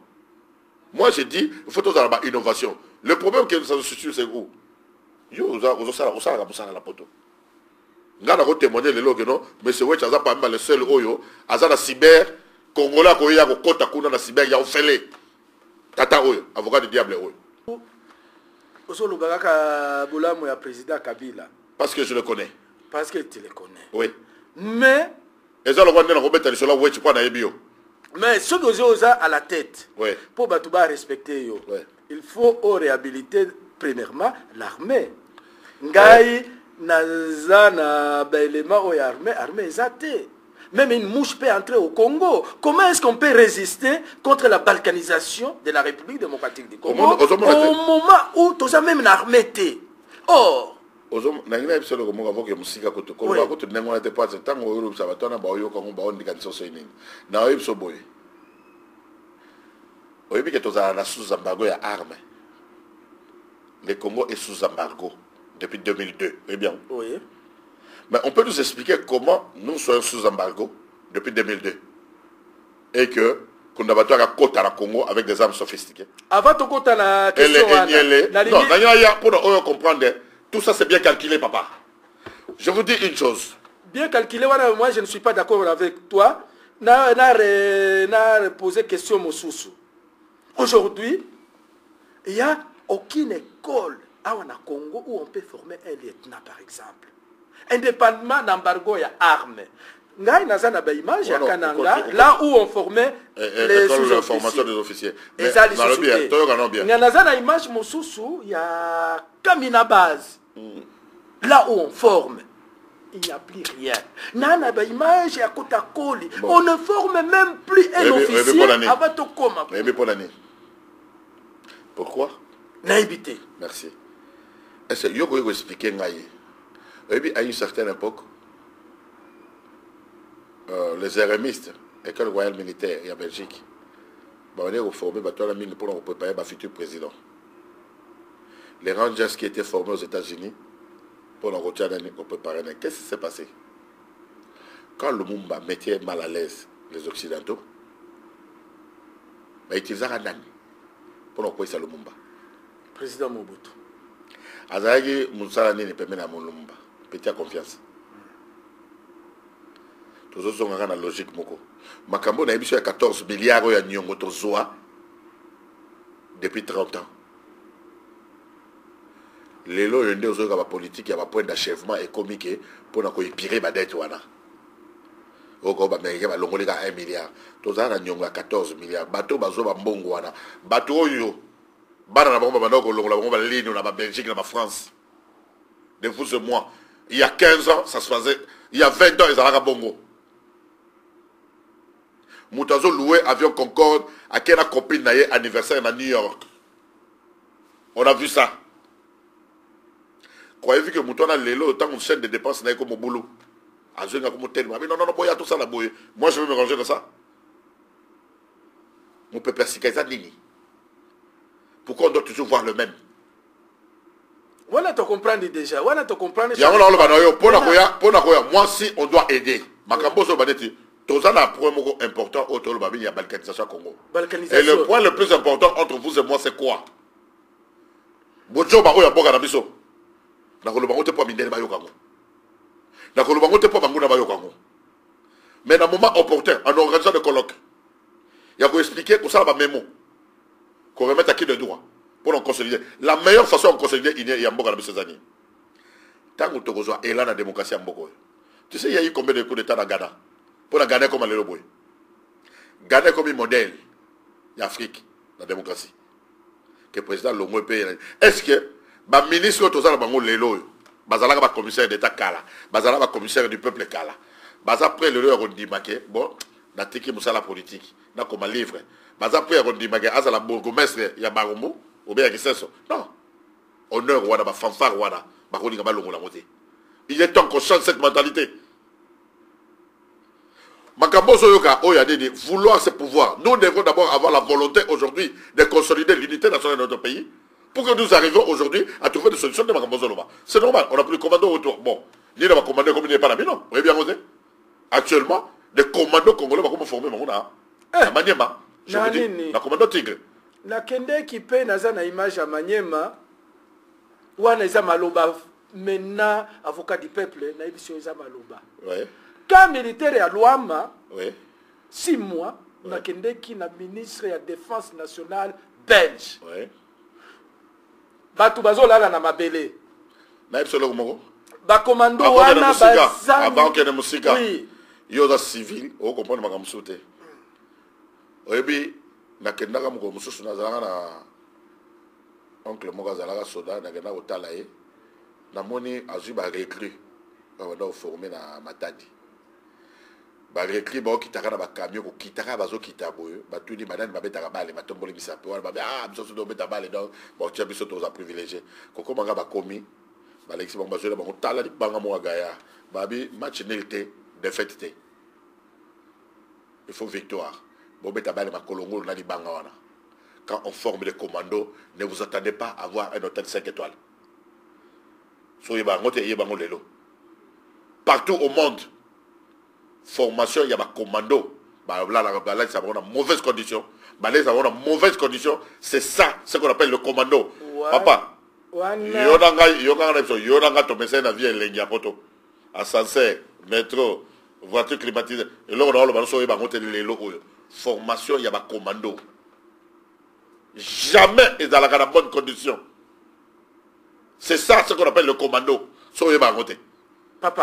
Moi, j'ai dit, il faut toujours avoir innovation. Le problème que ça se situe, c'est où? Vous avez la photo. Vous avez témoigné le lot que non, mais c'est vrai que ça pas le seul oyo, azana cyber, Congolais ko ya ko kota kuna na cyber ya ofele. Tata oyo, avocat du diable oyo. Osolo bagaka bolamu ya président Kabila. Parce que je le connais. Parce que tu le connais. Oui. Mais ezalo kwa ndena ko beta sur la wechi kwa na ebio. Mais ceux qui ont à la tête, oui. Pour Batouba respecter, oui. Il faut réhabiliter premièrement l'armée. Ngai, naza na baélément ou armée zate. Même une mouche peut entrer au Congo. Comment est-ce qu'on peut résister contre la balkanisation de la République démocratique du Congo au moment où tu as même une armée? Or, nangina episode ko mo avoke musika ko to ko ba ko to nengo te pas tango yo sa batona ba yo ko ba on dikanso so ini na yo so boy o yebi que toza na sous embargo ya armes. Le Congo est sous embargo depuis 2002. Eh bien. Oui. Mais on peut nous expliquer comment nous sommes sous embargo depuis 2002 et que qu'on a battu à côte à la Congo avec des armes sophistiquées. Avant ton côté la question non, pour comprendre. Tout ça, c'est bien calculé, papa. Je vous dis une chose. Bien calculé, moi, je ne suis pas d'accord avec toi. N'a posé question, mon sous. Aujourd'hui, il n'y a aucune école à Congo où on peut former un lieutenant, par exemple. Indépendamment d'embargo, il y a armes. Là où on formait les sous-officiers. Formation des officiers. Mais il y a image, mon sous, il y a Kamina base. Là où on forme, il n'y a plus rien. Nana ba image à Kota Koli. On ne forme même plus un officier avant de comment. Pourquoi? Naïbité. Merci. Est-ce que vous expliquer à une certaine époque, les érémistes, l'école royale militaire en Belgique, on est formé pour préparer le futur président. Les Rangers qui étaient formés aux États-Unis pour préparer. Qu'est-ce qui s'est passé? Quand Lumumba mettait mal à l'aise les Occidentaux, ils utilisaient un an pour nous ça Lumumba. Président Mobutu. Azagi Moussalani ne permet à Lumumba. Petit à confiance. Tous les autres ont la logique. Makambo n'a émis 14 milliards de Nyongo Tozoa depuis 30 ans. Les lois de la politique, il y a un point d'achèvement économique pour nous épirer la dette. Au Goba, il y a 1 milliard. Tous les autres 14 milliards. Bateau, bazo, bambongo, bateau, yo. Bana, la ligne, la Belgique, la France. De vous et moi. Il y a 15 ans, ça se faisait. Il y a 20 ans, ils avaient un bongo. Moutazo loué avion Concorde à quelle copine anniversaire à New York. On a vu ça. Croyez-vous que Mouton a l'élo autant une chaîne de dépenses n'est comme au boulot? Non, il y a tout ça là. Moi, je veux me ranger de ça. On peut persiquer ça nini. Pourquoi on doit toujours voir le même? Voilà, tu comprends déjà. Voilà, tu comprends. Moi, si on doit aider, tout un point important autour de la balkanisation au Congo. Et le point le plus important entre vous et moi, c'est quoi? Mais dans le moment opportun, en organisant des colloques, il y a qu'à expliquer que ça va même qu'on remette à qui de droit pour nous consolider. La meilleure façon de consolider, il y a un bon ces années. Tant que tu as élan la démocratie en Boko. Tu sais, il y a eu combien de coups d'État dans Ghana? Pour la Ghana comme à l'Europe. Ghana comme modèle d'Afrique, la démocratie. Que le président Longo pays. Est-ce que le ministre de l'État, Lelo, le commissaire d'État Kala, le commissaire du peuple Kala, après le lieu de Dimake, bon, na tiki musala politique, na comme livre, après le Dimake, la bourgmestre Yabarumo, ou bien Kiseso. Non. Honneur, Wada, fanfare, Wada, il est temps qu'on change cette mentalité. Vouloir ce pouvoir. Nous devons d'abord avoir la volonté aujourd'hui de consolider l'unité nationale de notre pays pour que nous arrivions aujourd'hui à trouver des solutions de Makambozoloba. C'est normal, on n'a plus de commando autour. Bon, il va commander comme il n'est pas la non. Vous voyez bien, actuellement, des commandos congolais vont former à Maniema. Je vous dis, la commando Tigre. La Kende qui paie na image à Maniema, ou à Neza Maloba, maintenant, avocat du peuple, na émission Maloba. Oui. Quand militaire à Luama, oui. 6 mois, on a qui na ministre de la Défense nationale belge. Oui. Batu bazola na mabele. Na ipsolo kumoko. Ba commando wana bazangi. Avant que ne musika. Oui. Yoza civil, o comprendre makamsuté. Oyebi na kendaka moko mususu na zalanga na oncle moka zalaka soda na kenda otala ye. Na moni azui ba recrue. On va former na Matadi. Ba recrue ba kitaka na ba camion ko kitaka bazo kitaboyo ba tudi madane ba betaka bale matomboli bisape wana ba biso do beta bale donc bon tia biso to za privilégié koko manga ba komi ba lexi ba bazo ba tala di banga mo gaya ba bi match nul té défaite té il faut victoire bo beta bale ma kolongo na di banga wana quand on forme des commandos ne vous attendez pas à avoir un hôtel 5 étoiles so yeba ngote yeba ngolelo partout au monde formation, il y a des commandos. Là, ça va dans mauvaise condition. Là, ça va dans mauvaise condition. C'est ça, ce qu'on appelle le commando. Ouais. Papa, yonanga to message na vie lengia poto. Ascenseur, métro, voiture climatisée. Et là, on a le ballon sur les bancs de l'eau. Formation, il y a des commandos. Jamais ils sont dans la bonne condition. C'est ça, ce qu'on appelle le commando. Sur les bancs. Papa,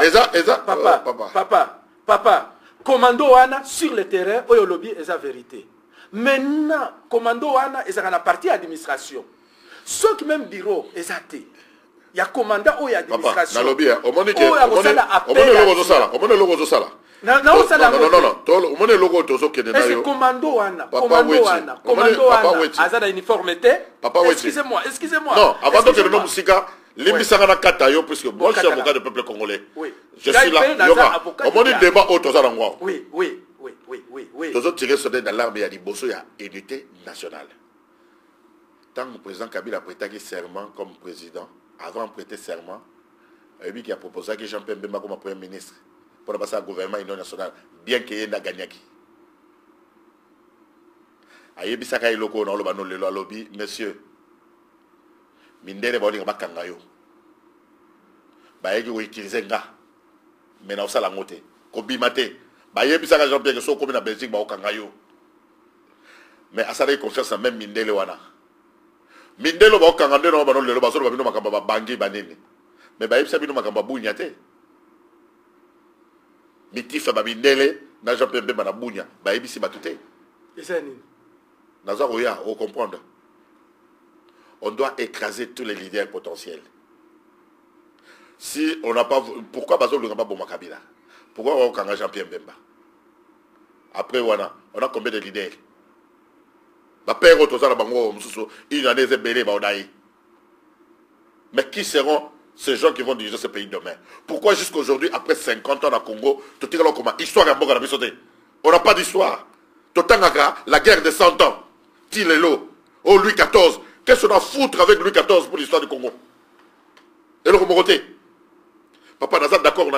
Papa, commando wana sur le terrain, oyo lobby est la vérité. Maintenant, commando wana est la partie administration. Ceux qui même bureau est athée. Il y a commandant ou il y a administration. Papa, lobby, on m'a dit que est-ce commando wana, azana uniformité. Excusez-moi. Non, avant que le nom Sika Limbisanga Katayo, puisque moi je suis avocat du peuple congolais. Oui. Je suis là. On m'a dit débat au Tozarangwa. Oui. Tous autres tirés sonner dans l'arme, il y a des bossos, il y a unité nationale. Tant que le président Kabila a prêté serment comme président, avant de prêter serment, il a proposé que Jean-Pierre Mbemba comme premier ministre pour passer au gouvernement union nationale, bien qu'il y ait un gagnaki. Ayebi Saka Iloko, on a le lobby, monsieur. Mindele ba olinga bakanga yo ba yeki utiliser nga mais na osala ngote ko bimate ba yebisaka Jean-Pierre que so komi na Belgique ba okanga yo mais asala confiance même Mindele wana Mindele ba okanga ndeno ba no lelo ba so ba bino makamba ba bangi banini mais ba yebisa bino makamba bunya te mitifa ba Mindele na Jean-Pierre Mbemba na bunya ba yebisi batute esani naza oya o comprendre. On doit écraser tous les leaders potentiels. Si on n'a pas... Pourquoi Bazo ne pas bon Makabila? Pourquoi on a Jean-Pierre Mbemba? Après, on a combien de leaders? Mais qui seront ces gens qui vont diriger ce pays demain? Pourquoi jusqu'aujourd'hui, après 50 ans dans le Congo, histoire on n'a pas d'histoire. La guerre de 100 ans. Tilelo. Oh, Louis XIV. Qu'est-ce qu'on a à foutre avec Louis XIV pour l'histoire du Congo? Et le Comoroté. Papa, nous sommes d'accord. On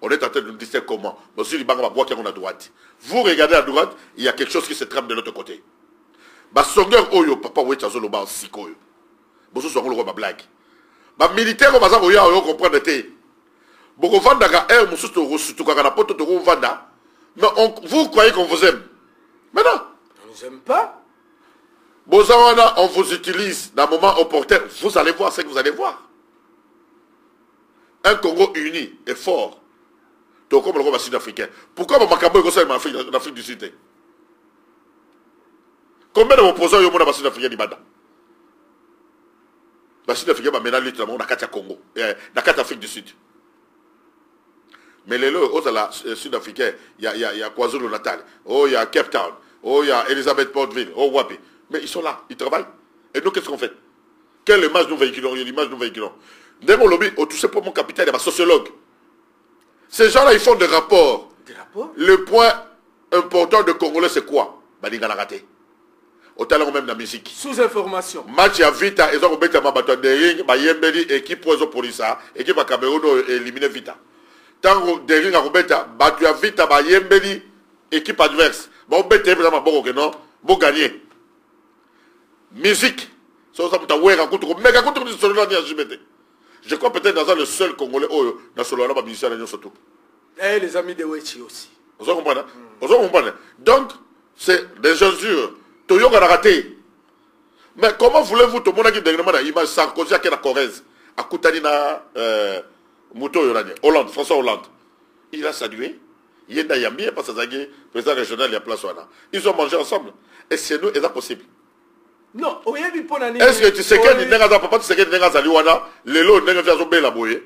est en train de nous dire comment. À droite. Vous regardez à droite, il y a quelque chose qui se trame de l'autre côté. Papa, militaire, mais vous croyez qu'on vous aime? Mais non. On ne nous aime pas. Bozawana, on vous utilise dans le moment opportun. Vous allez voir ce que vous allez voir. Un Congo uni et fort. Donc comme le sud-africain. Pourquoi Makambo est comme en Afrique du Sud? Combien d'opposants il y a dans le sud-africain du Bada? Le sud-africain va mener lutte dans le Congo, dans l'Afrique du Sud. Mais les lots, aux sud-africains, il y a KwaZulu-Natal, il y a Cape Town, il y a Elizabeth Portville, Wapi. Mais ils sont là, ils travaillent. Et nous, qu'est-ce qu'on fait? Quelle image nous véhiculons? L'image nous véhiculons. Dès mon lobby, tout ça pour mon capital, il y a un sociologue. Ces gens-là, ils font des rapports. Des rapports? Le point important de Congolais, c'est quoi? Balinga la raté. Au talent même de la musique. Sous-information. Match à Vita, ils ont oublié ma bataille de ring, ma Yembeli, équipe pour ça, équipe à Cameroun, éliminer Vita. Tant que des rings à Roberta, battu à Vita, ma Yembeli, équipe adverse. Bon, bête, vraiment, bon, non, bon gagner. Musique. Je crois peut-être dans le seul Congolais, dans ce là, musicien, surtout. Et les amis de Wechi aussi. Vous comprenez? Vous comprenez? Donc, c'est des injures. Toyo a raté. Mais comment voulez-vous tout le monde qui dernièrement image Sarkozy qui est la Corrèze à Koutanina Mouto Hollande, François Hollande. Il a salué. Il est d'ailleurs bien parce que le président régional il y a place. Ils ont mangé ensemble. Et c'est nous, est-ce possible? Non, est-ce que tu sais qu'il n'y a pas de secret les lots ne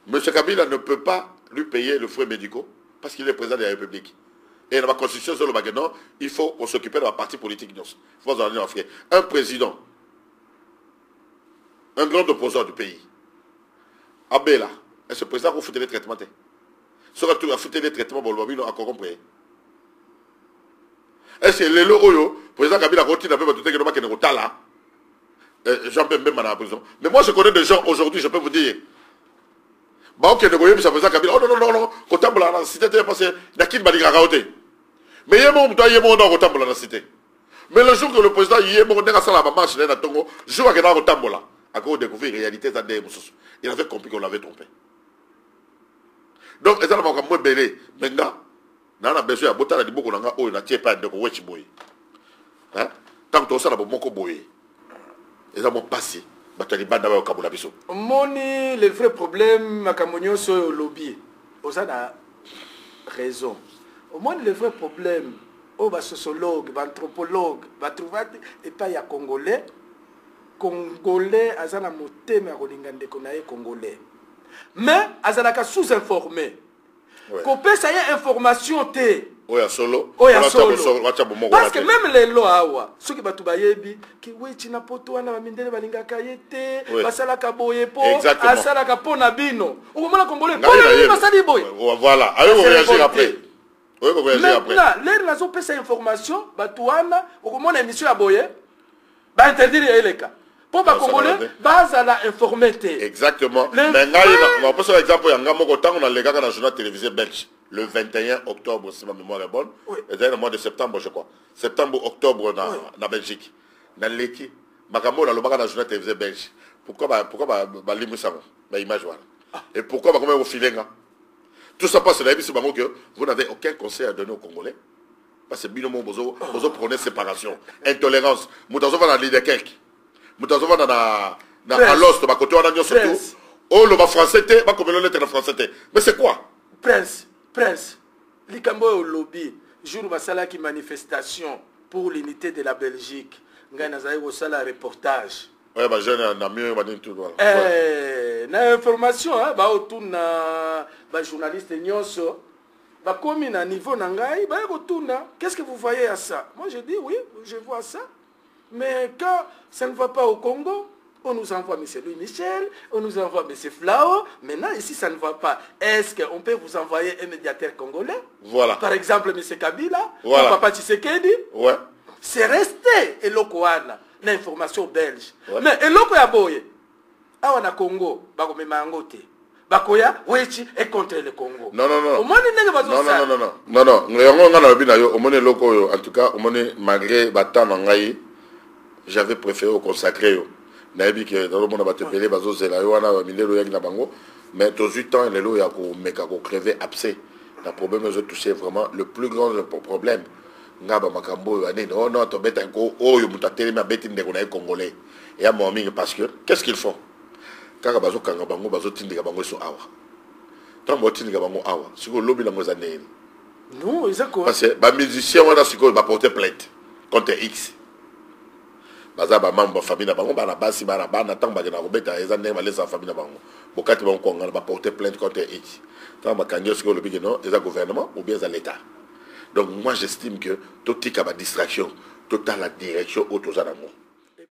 Monsieur Kabila ne peut pas lui payer le frais médicaux parce qu'il est président de la République. Et dans la constitution, il faut s'occuper de la partie politique. Un président, un grand opposant du pays, Abela, est-ce que le président a foutu les traitements? Surtout a foutu les traitements pour le Babylon, a compris. Est-ce que le président Kabila continue à faire tout ce qu'il y a là? J'en peux même dans la prison. Mais moi, je connais des gens aujourd'hui, je peux vous dire. Bah, ok, le président Kabila, oh non, quand on a la cité, parce qu'il y a qui va dire mais il y a mon temps, il y a mon temps, dans la cité. Mais le jour que le président, il y a mon temps, à la marche, dans Tongo, je joue avec un temps, là. À cause de découvrir la réalité, il avait compris qu'on l'avait trompé. Donc, il y a un belé. Maintenant, on a besoin de botter, beaucoup de gens, on n'a pas de wesh boy. Tant que ça, on a beaucoup boy. Ils ont passé. Moni, le vrai problème, Makamonio, c'est le lobby. Vous avez raison. Au moins, le vrai problème, les sociologues, les anthropologues, les trouver, et pas les Congolais. Congolais, ils ont un thème Congolais. Mais, ils ont sous-informé. Qu'on peut ça y est information té. Oya solo. Parce que même les lois, ceux qui battu bayebi, qui oui tina poto wana bamindele balinga kayete, basala kaboye po, asala kapo na bino. Au moment la congolais, on basali boy. Voilà, allez on réagir après. Oui, on réagir après. Maintenant, les raisons pour cette information, battu wana, au moment la émission à boye, ba interdire les cas. Pour les Congolais, base à la informité. Exactement. Mais on peut faire l'exemple, on a les gars dans le journal télévisé belge. Le 21 octobre, si ma mémoire est bonne. Et le mois de septembre, je crois. Septembre, octobre, en Belgique. Dans l'équipe. Makambo, dans le journal télévisé belge. Pourquoi l'image et pourquoi au filet? Tout ça passe que vous n'avez aucun conseil à donner aux Congolais. Parce que binomo, vous prenez séparation, intolérance. Vous avez dans l'idée quelque. Vous avez dans l'os, de côté, on a surtout. Oh, le français, le français. Mais c'est quoi? Prince, Likambo au lobby, jour basala qui manifestation pour l'unité de la Belgique. Ngai nazali ko sala reportage. Ouais, bah jeune na mieux va dire tout voilà. Na information ba otuna ba journaliste nyonso ba komi na niveau na ngai ba ko tuna. Qu'est-ce que vous voyez à ça? Moi je dis oui, je vois ça. Mais quand ça ne va pas au Congo, on nous envoie M. Louis Michel, on nous envoie M. Flao. Maintenant, ici, ça ne va pas. Est-ce qu'on peut vous envoyer un médiateur congolais? Voilà. Par exemple, M. Kabila, voilà. Papa Tshisekedi. Ouais. C'est resté Elokoana, l'information belge. Ouais. Mais Eloko Yaboye, awa na Congo, bako memangote. Bakoya, wechi est contre le Congo. Non. Au moins, Non. En tout cas, malgré Batan Nangaï, j'avais préféré consacrer. Nabi que dans le monde va te payer bazo zela wana milelo yak na bango mais tous 8 ans les lots ya ko meka ko crever abcès. Le problème je touché vraiment le plus grand problème ngaba makambo ya nini oh non to beta ko oh yo mutateli ma beti ndeko na congolais et à mon parce que qu'est-ce qu'ils font quand bazo kanga bango bazo tindika bango so awa tant botinga bango awa siko lobby na mozanene non exactement parce que ba musicien wana siko ba porter plainte contre X baza ba membre famille na bango ba na basi ba na bana tant ba na robeta ezane ba lesa famille na bango bokati bango konga ba porter plainte contre X tant ba kanyo siko lobby que non eza gouvernement ou bien eza l'état. Donc moi j'estime que tout est à distraction, toute la direction autour de